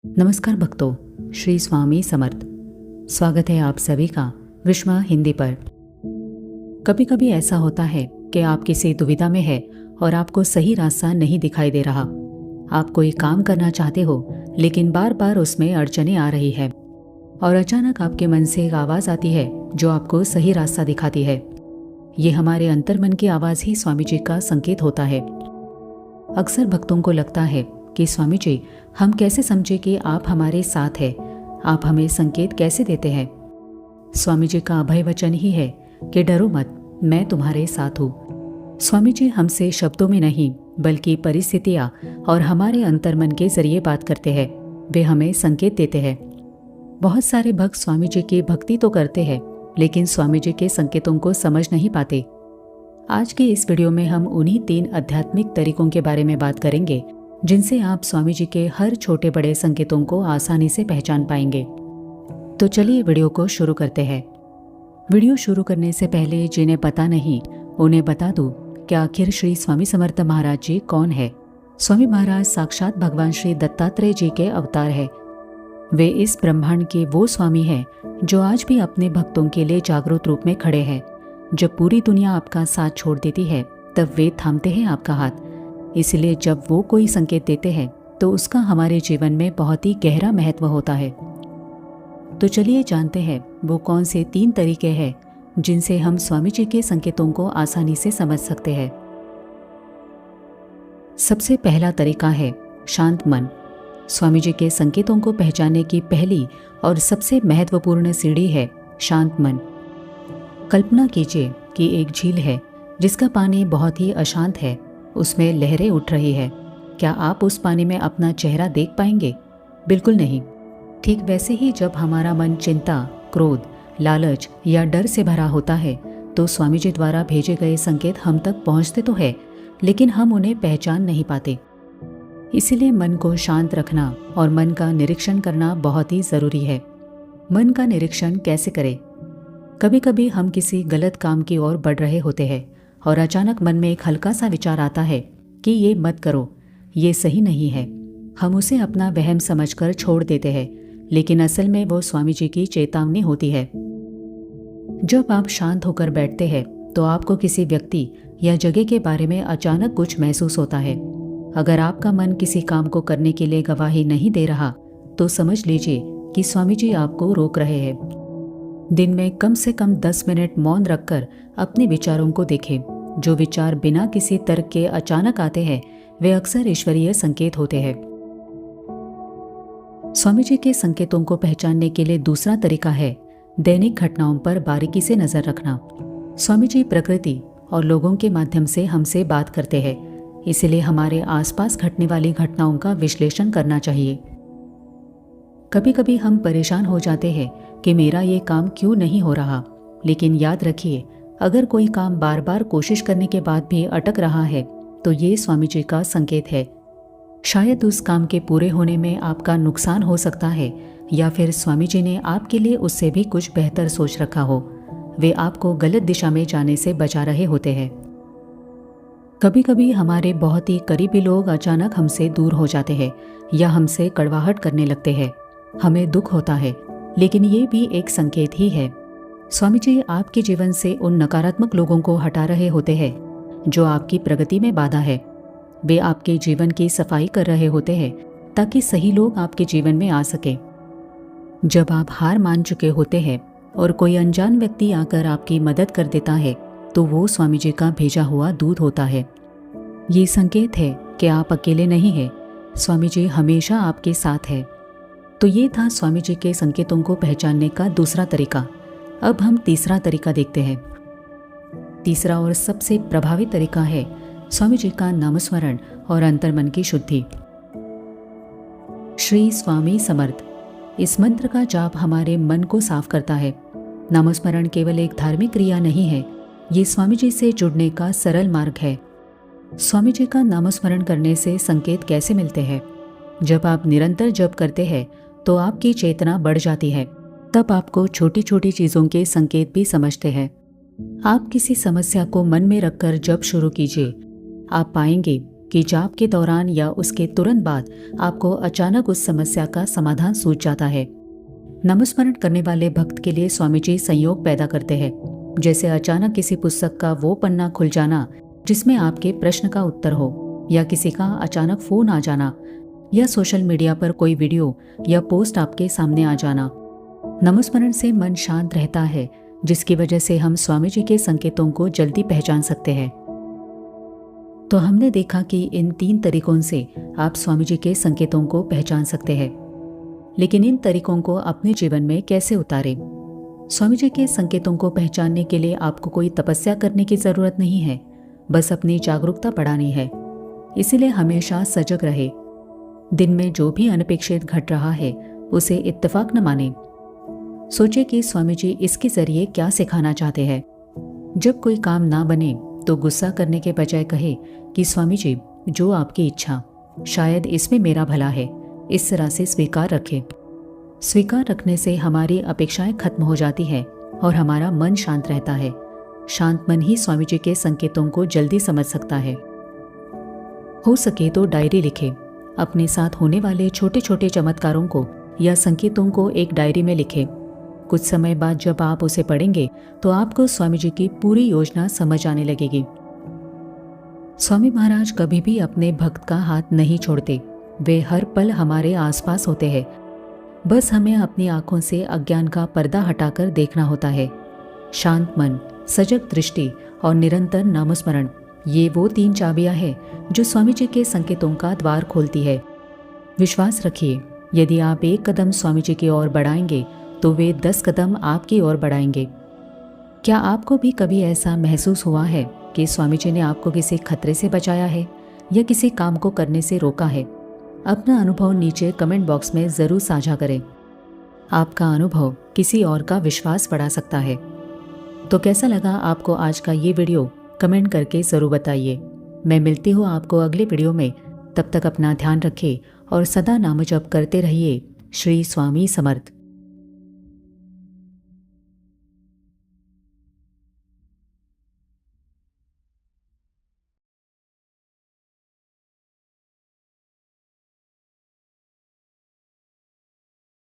नमस्कार भक्तों, श्री स्वामी समर्थ। स्वागत है आप सभी का विश्वा हिंदी पर। कभी कभी ऐसा होता है कि आप किसी दुविधा में है और आपको सही रास्ता नहीं दिखाई दे रहा। आप कोई काम करना चाहते हो लेकिन बार बार उसमें अड़चनें आ रही है और अचानक आपके मन से एक आवाज़ आती है जो आपको सही रास्ता दिखाती है। ये हमारे अंतर्मन की आवाज़ ही स्वामी जी का संकेत होता है। अक्सर भक्तों को लगता है कि स्वामी जी, हम कैसे समझे कि आप हमारे साथ हैं? आप हमें संकेत कैसे देते हैं? स्वामी जी का अभय वचन ही है कि डरो मत, मैं तुम्हारे साथ हूँ। स्वामी जी हमसे शब्दों में नहीं बल्कि परिस्थितियाँ और हमारे अंतर्मन के जरिए बात करते हैं। वे हमें संकेत देते हैं। बहुत सारे भक्त स्वामी जी की भक्ति तो करते हैं लेकिन स्वामी जी के संकेतों को समझ नहीं पाते। आज के इस वीडियो में हम उन्हीं 3 आध्यात्मिक तरीकों के बारे में बात करेंगे जिनसे आप स्वामी जी के हर छोटे बड़े संकेतों को आसानी से पहचान पाएंगे। तो चलिए वीडियो को शुरू करते हैं। वीडियो शुरू करने से पहले जिन्हें पता नहीं उन्हें बता दूं कि आखिर श्री स्वामी समर्थ महाराज जी कौन है। स्वामी महाराज साक्षात भगवान श्री दत्तात्रेय जी के अवतार है। वे इस ब्रह्मांड के वो स्वामी हैं जो आज भी अपने भक्तों के लिए जागरूक रूप में खड़े हैं। जब पूरी दुनिया आपका साथ छोड़ देती है तब वे थामते हैं आपका हाथ। इसलिए जब वो कोई संकेत देते हैं तो उसका हमारे जीवन में बहुत ही गहरा महत्व होता है। तो चलिए जानते हैं वो कौन से 3 तरीके हैं जिनसे हम स्वामी जी के संकेतों को आसानी से समझ सकते हैं। सबसे पहला तरीका है शांत मन। स्वामी जी के संकेतों को पहचानने की पहली और सबसे महत्वपूर्ण सीढ़ी है शांत मन। कल्पना कीजिए कि एक झील है जिसका पानी बहुत ही अशांत है, उसमें लहरें उठ रही है। क्या आप उस पानी में अपना चेहरा देख पाएंगे? बिल्कुल नहीं। ठीक वैसे ही जब हमारा मन चिंता, क्रोध, लालच या डर से भरा होता है तो स्वामी जी द्वारा भेजे गए संकेत हम तक पहुंचते तो है लेकिन हम उन्हें पहचान नहीं पाते। इसीलिए मन को शांत रखना और मन का निरीक्षण करना बहुत ही जरूरी है। मन का निरीक्षण कैसे करें? कभी कभी हम किसी गलत काम की ओर बढ़ रहे होते हैं और अचानक मन में एक हल्का सा विचार आता है कि ये मत करो, ये सही नहीं है। हम उसे अपना वहम समझकर छोड़ देते हैं लेकिन असल में वो स्वामी जी की चेतावनी होती है। जब आप शांत होकर बैठते हैं तो आपको किसी व्यक्ति या जगह के बारे में अचानक कुछ महसूस होता है। अगर आपका मन किसी काम को करने के लिए गवाही नहीं दे रहा तो समझ लीजिए कि स्वामी जी आपको रोक रहे हैं। दिन में कम से कम 10 मिनट मौन रखकर अपने विचारों को देखें। जो विचार बिना किसी तर्क के अचानक आते हैं वे अक्सर ईश्वरीय संकेत होते हैं। स्वामी जी के संकेतों को पहचानने के लिए दूसरा तरीका है दैनिक घटनाओं पर बारीकी से नजर रखना। स्वामी जी प्रकृति और लोगों के माध्यम से हमसे बात करते हैं, इसलिए हमारे आसपास घटने वाली घटनाओं का विश्लेषण करना चाहिए। कभी कभी हम परेशान हो जाते हैं कि मेरा ये काम क्यों नहीं हो रहा, लेकिन याद रखिए अगर कोई काम बार बार कोशिश करने के बाद भी अटक रहा है तो ये स्वामी जी का संकेत है। शायद उस काम के पूरे होने में आपका नुकसान हो सकता है या फिर स्वामी जी ने आपके लिए उससे भी कुछ बेहतर सोच रखा हो। वे आपको गलत दिशा में जाने से बचा रहे होते हैं। कभी कभी हमारे बहुत ही करीबी लोग अचानक हमसे दूर हो जाते हैं या हमसे कड़वाहट करने लगते हैं। हमें दुख होता है लेकिन ये भी एक संकेत ही है। स्वामी जी आपके जीवन से उन नकारात्मक लोगों को हटा रहे होते हैं जो आपकी प्रगति में बाधा है। वे आपके जीवन की सफाई कर रहे होते हैं ताकि सही लोग आपके जीवन में आ सके। जब आप हार मान चुके होते हैं और कोई अनजान व्यक्ति आकर आपकी मदद कर देता है तो वो स्वामी जी का भेजा हुआ दूत होता है। ये संकेत है कि आप अकेले नहीं हैं, स्वामी जी हमेशा आपके साथ है। तो ये था स्वामी जी के संकेतों को पहचानने का दूसरा तरीका। अब हम तीसरा तरीका देखते हैं। तीसरा और सबसे प्रभावी तरीका है स्वामी जी का नामस्मरण और अंतर्मन की शुद्धि। श्री स्वामी समर्थ, इस मंत्र का जाप हमारे मन को साफ करता है। नामस्मरण केवल एक धार्मिक क्रिया नहीं है, ये स्वामी जी से जुड़ने का सरल मार्ग है। स्वामी जी का नामस्मरण करने से संकेत कैसे मिलते हैं? जब आप निरंतर जप करते हैं तो आपकी चेतना बढ़ जाती है। तब आपको छोटी छोटी चीजों के संकेत भी समझते हैं। आप किसी समस्या को मन में रखकर जप शुरू कीजिए। आप पाएंगे कि जाप के दौरान या उसके तुरंत बाद आपको अचानक उस समस्या का समाधान सूझ जाता है। नामस्मरण करने वाले भक्त के लिए स्वामी जी संयोग पैदा करते हैं, जैसे अचानक किसी पुस्तक का वो पन्ना खुल जाना जिसमें आपके प्रश्न का उत्तर हो, या किसी का अचानक फोन आ जाना, या सोशल मीडिया पर कोई वीडियो या पोस्ट आपके सामने आ जाना। नामस्मरण से मन शांत रहता है, जिसकी वजह से हम स्वामी जी के संकेतों को जल्दी पहचान सकते हैं। तो हमने देखा कि इन 3 तरीकों से आप स्वामी जी के संकेतों को पहचान सकते हैं, लेकिन इन तरीकों को अपने जीवन में कैसे उतारें? स्वामी जी के संकेतों को पहचानने के लिए आपको कोई तपस्या करने की जरूरत नहीं है, बस अपनी जागरूकता बढ़ानी है। इसीलिए हमेशा सजग रहे। दिन में जो भी अनपेक्षित घट रहा है उसे इत्तेफाक न माने। सोचे कि स्वामी जी इसके जरिए क्या सिखाना चाहते हैं। जब कोई काम ना बने तो गुस्सा करने के बजाय कहे कि स्वामी जी, जो आपकी इच्छा, शायद इसमें मेरा भला है, इस तरह से स्वीकार रखें। स्वीकार रखने से हमारी अपेक्षाएं खत्म हो जाती है और हमारा मन शांत रहता है। शांत मन ही स्वामी जी के संकेतों को जल्दी समझ सकता है। हो सके तो डायरी लिखें। अपने साथ होने वाले छोटे छोटे चमत्कारों को या संकेतों को एक डायरी में लिखें। कुछ समय बाद जब आप उसे पढ़ेंगे तो आपको स्वामी जी की पूरी योजना समझ आने लगेगी। स्वामी महाराज कभी भी अपने भक्त का हाथ नहीं छोड़ते। वे हर पल हमारे आसपास होते हैं। बस हमें अपनी आंखों से अज्ञान का पर्दा हटाकर देखना होता है। शांत मन, सजग दृष्टि और निरंतर नामस्मरण, ये वो 3 चाबियां हैं जो स्वामी जी के संकेतों का द्वार खोलती है। विश्वास रखिए, यदि आप 1 कदम स्वामी जी की ओर बढ़ाएंगे तो वे 10 कदम आपकी ओर बढ़ाएंगे। क्या आपको भी कभी ऐसा महसूस हुआ है कि स्वामी जी ने आपको किसी खतरे से बचाया है या किसी काम को करने से रोका है? अपना अनुभव नीचे कमेंट बॉक्स में ज़रूर साझा करें। आपका अनुभव किसी और का विश्वास बढ़ा सकता है। तो कैसा लगा आपको आज का ये वीडियो? कमेंट करके ज़रूर बताइए। मैं मिलती हूँ आपको अगले वीडियो में। तब तक अपना ध्यान रखें और सदा नाम जप करते रहिए। श्री स्वामी समर्थ।